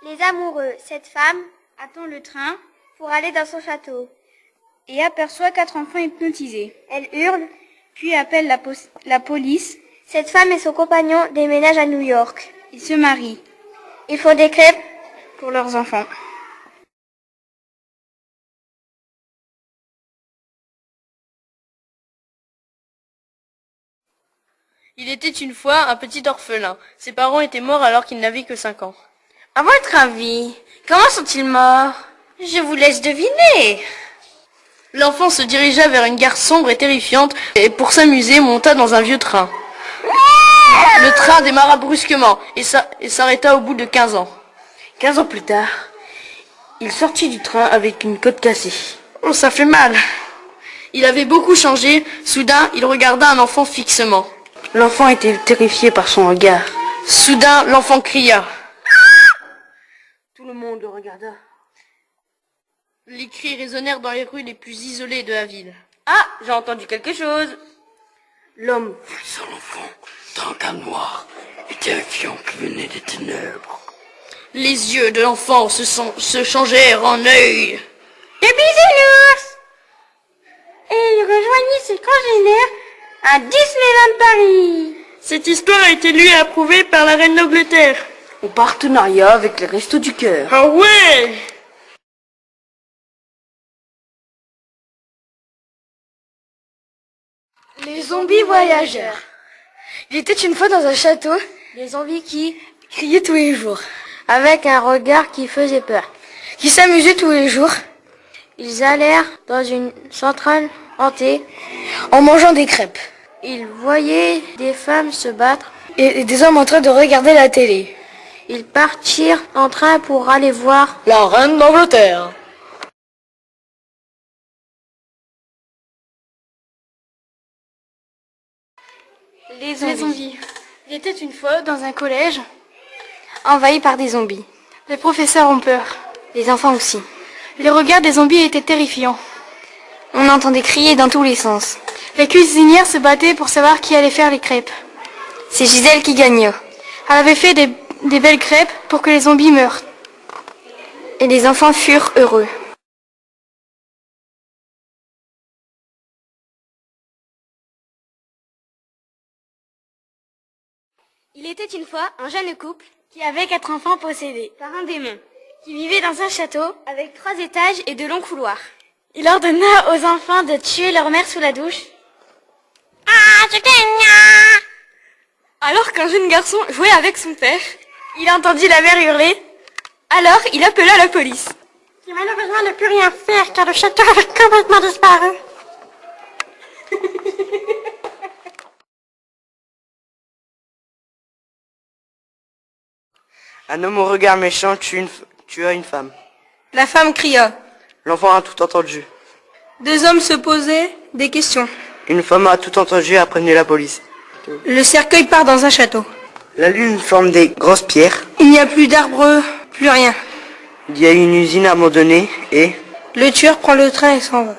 Les amoureux, cette femme attend le train pour aller dans son château. et aperçoit 4 enfants hypnotisés. Elle hurle, Puis appelle la police. cette femme et son compagnon déménagent à New York. Ils se marient Ils font des crêpes. pour leurs enfants. Il était une fois un petit orphelin. Ses parents étaient morts alors qu'il n'avait que 5 ans. À votre avis, comment sont-ils morts? Je vous laisse deviner. L'enfant se dirigea vers une gare sombre et terrifiante et pour s'amuser monta dans un vieux train. Le train démarra brusquement et s'arrêta au bout de 15 ans. 15 ans plus tard, il sortit du train avec une côte cassée. Oh, ça fait mal. Il avait beaucoup changé. Soudain, il regarda un enfant fixement. L'enfant était terrifié par son regard. Soudain, l'enfant cria. Tout le monde le regarda. Les cris résonnèrent dans les rues les plus isolées de la ville. Ah, j'ai entendu quelque chose. L'homme Son enfant, dans un cadre noir et terrifiant qui venait des ténèbres. Les yeux de l'enfant se changèrent en œil. Le bisounours! Et il rejoignit ses congénères à Disneyland Paris. Cette histoire a été lue et approuvée par la reine d'Angleterre. en partenariat avec les Restos du Cœur. Ah ouais! Les zombies voyageurs. Il était une fois dans un château des zombies qui criaient tous les jours, avec un regard qui faisait peur, qui s'amusaient tous les jours. Ils allèrent dans une centrale hantée en mangeant des crêpes. Ils voyaient des femmes se battre et des hommes en train de regarder la télé. Ils partirent en train pour aller voir La reine d'Angleterre. les zombies. Il était une fois dans un collège envahi par des zombies. Les professeurs ont peur. Les enfants aussi. Les regards des zombies étaient terrifiants. On entendait crier dans tous les sens. Les cuisinières se battaient pour savoir qui allait faire les crêpes. C'est Gisèle qui gagna. Elle avait fait des belles crêpes pour que les zombies meurent. Et les enfants furent heureux. Il était une fois un jeune couple qui avait 4 enfants possédés par un démon, qui vivait dans un château avec 3 étages et de longs couloirs. Il ordonna aux enfants de tuer leur mère sous la douche. Alors qu'un jeune garçon jouait avec son père, il entendit la mère hurler. Alors il appela la police, qui malheureusement ne put rien faire car le château avait complètement disparu. Un homme au regard méchant tua une femme. La femme cria. L'enfant a tout entendu. 2 hommes se posaient des questions. Une femme a tout entendu et a prévenu la police. Le cercueil part dans un château. La lune forme des grosses pierres. Il n'y a plus d'arbres, plus rien. Il y a une usine abandonnée et... Le tueur prend le train et s'en va.